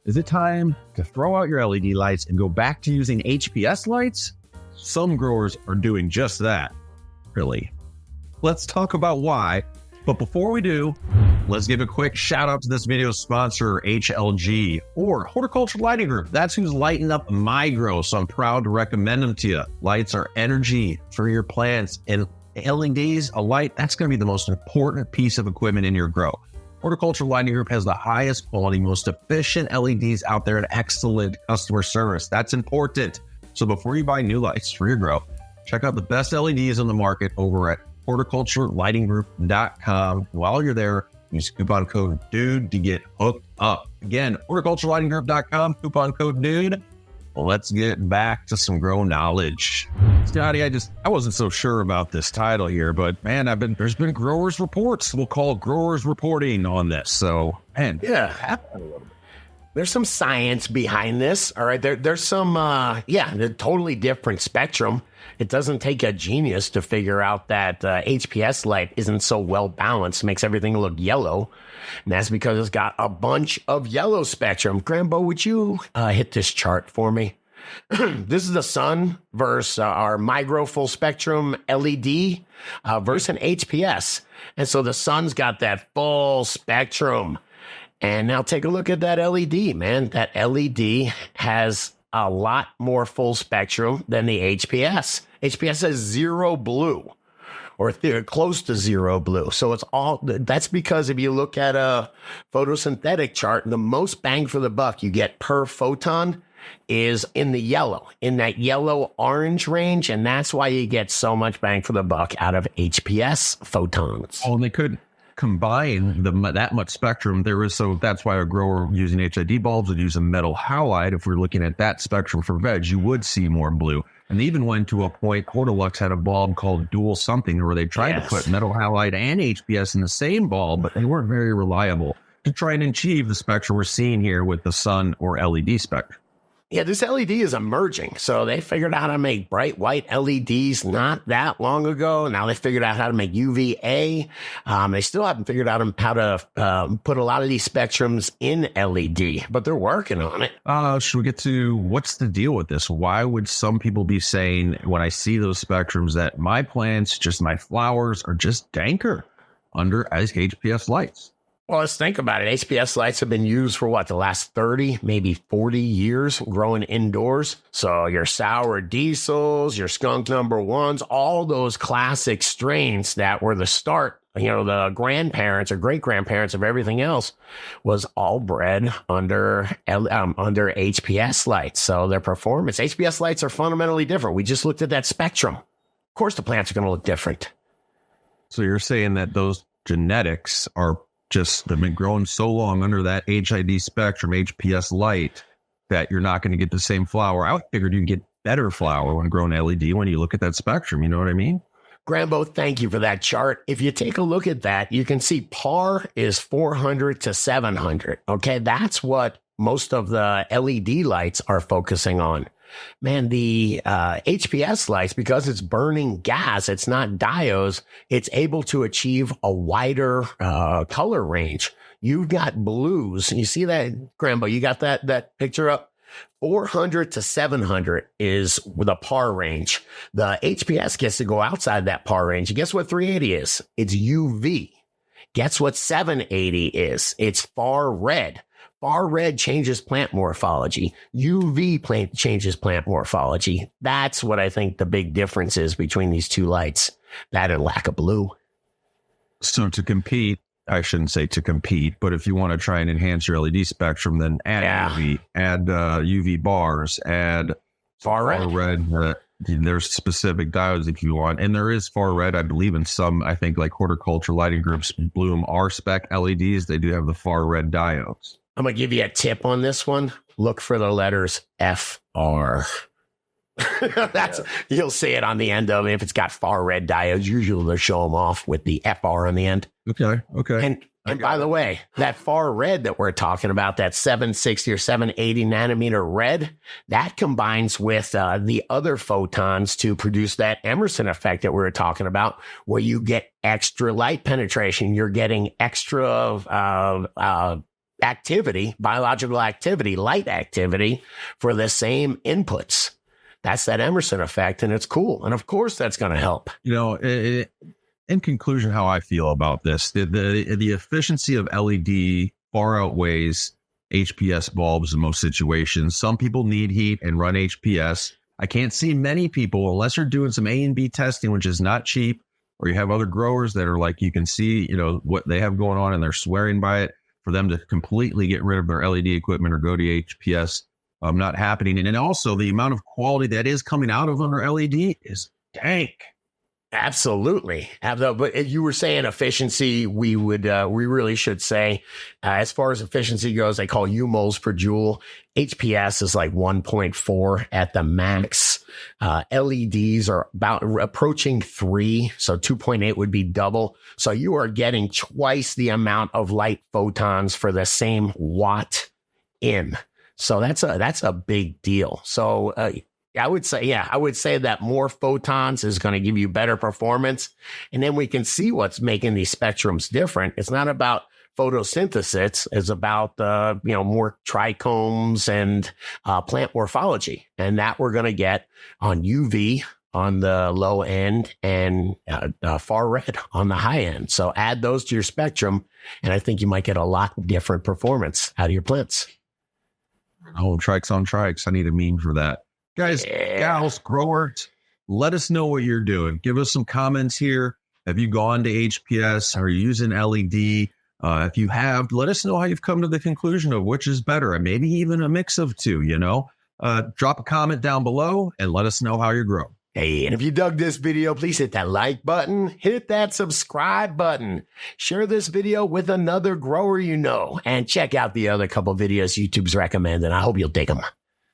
Is it time to throw out your LED lights and go back to using HPS lights? Some growers are doing just that. Really. Let's talk about why. But before we do, let's give a quick shout out to this video's sponsor, HLG, or Horticulture Lighting Group. That's who's lighting up my grow, so I'm proud to recommend them to you. Lights are energy for your plants, and LEDs, a light, that's going to be the most important piece of equipment in your grow. Horticulture Lighting Group has the highest quality, most efficient LEDs out there and excellent customer service. That's important. So before you buy new lights for your grow, check out the best LEDs on the market over at horticulturelightinggroup.com. While you're there, use coupon code DUDE to get hooked up. Again, horticulturelightinggroup.com, coupon code DUDE. Well, let's get back to some grow knowledge. Scotty, I wasn't so sure about this title here, but man, there's been growers reports. We'll call growers reporting on this. So, man, yeah, there's some science behind this. All right, there's some a totally different spectrum. It doesn't take a genius to figure out that HPS light isn't so well balanced, makes everything look yellow. And that's because it's got a bunch of yellow spectrum. Grambo, would you hit this chart for me? This is the sun versus our Migro full spectrum LED versus an HPS. And so the sun's got that full spectrum. And now take a look at that LED, man. That LED has a lot more full spectrum than the HPS. HPS has zero blue, or close to zero blue. So that's because if you look at a photosynthetic chart, the most bang for the buck you get per photon is in the yellow, in that yellow orange range. And that's why you get so much bang for the buck out of HPS photons. Oh, and they could combine that much spectrum. That's why a grower using HID bulbs would use a metal halide. If we're looking at that spectrum for veg, you would see more blue. And they even went to a point, Hortilux had a bulb called dual something, where they tried to put metal halide and HPS in the same bulb, but they weren't very reliable to try and achieve the spectrum we're seeing here with the sun or LED spectrum. Yeah, this LED is emerging. So they figured out how to make bright white LEDs not that long ago. Now they figured out how to make UVA. They still haven't figured out how to put a lot of these spectrums in LED, but they're working on it. Should we get to what's the deal with this? Why would some people be saying when I see those spectrums that my plants, just my flowers, are just danker under HPS lights? Well, let's think about it. HPS lights have been used for the last 30, maybe 40 years growing indoors. So your sour diesels, your skunk number ones, all those classic strains that were the start, the grandparents or great grandparents of everything else, was all bred under HPS lights. So their performance, HPS lights are fundamentally different. We just looked at that spectrum. Of course, the plants are going to look different. So you're saying that those genetics they've been growing so long under that HID spectrum, HPS light, that you're not going to get the same flower. I figured you'd get better flower when growing LED when you look at that spectrum. You know what I mean? Grambo, thank you for that chart. If you take a look at that, you can see par is 400 to 700. Okay, that's what most of the LED lights are focusing on. Man, the HPS lights, because it's burning gas, it's not diodes, it's able to achieve a wider color range. You've got blues. You see that, Grambo? You got that picture up? 400 to 700 is the par range. The HPS gets to go outside that par range. And guess what 380 is? It's UV. Guess what 780 is? It's far red. Far red changes plant morphology. UV changes plant morphology. That's what I think the big difference is between these two lights. That and lack of blue. So to compete, I shouldn't say to compete, but if you want to try and enhance your LED spectrum, then add UV, add UV bars, add far red. There's specific diodes if you want. And there is far red, I believe, in some, I think, like Horticulture Lighting Group's Bloom R-Spec LEDs. They do have the far red diodes. I'm going to give you a tip on this one. Look for the letters FR. You'll see it on the end of it. If it's got far red diodes, usually they'll show them off with the FR on the end. Okay. And by the way, that far red that we're talking about, that 760 or 780 nanometer red, that combines with the other photons to produce that Emerson effect that we were talking about, where you get extra light penetration. You're getting extra activity, biological activity, light activity for the same inputs. That's that Emerson effect, and it's cool. And of course, that's going to help. You know, in conclusion, how I feel about this, the efficiency of LED far outweighs HPS bulbs in most situations. Some people need heat and run HPS. I can't see many people, unless you're doing some A and B testing, which is not cheap, or you have other growers that are like, you can see, you know, what they have going on and they're swearing by it, for them to completely get rid of their LED equipment or go to HPS, not happening. And then also the amount of quality that is coming out of under LED is dank. Absolutely. But you were saying efficiency, we really should say, as far as efficiency goes, they call U moles per joule. HPS is like 1.4 at the max. LEDs are about approaching 3. So 2.8 would be double. So you are getting twice the amount of light photons for the same watt in. So that's a big deal. So, I would say that more photons is going to give you better performance. And then we can see what's making these spectrums different. It's not about photosynthesis. It's about, more trichomes and plant morphology. And that we're going to get on UV on the low end and far red on the high end. So add those to your spectrum, and I think you might get a lot different performance out of your plants. Oh, trikes on trikes. I need a meme for that. Guys, gals, growers, let us know what you're doing. Give us some comments here. Have you gone to HPS? Are you using LED? If you have, let us know how you've come to the conclusion of which is better, and maybe even a mix of two, you know. Drop a comment down below and let us know how you grow. Hey, and if you dug this video, please hit that like button, hit that subscribe button, share this video with another grower you know, and check out the other couple videos YouTube's recommended. I hope you'll dig them.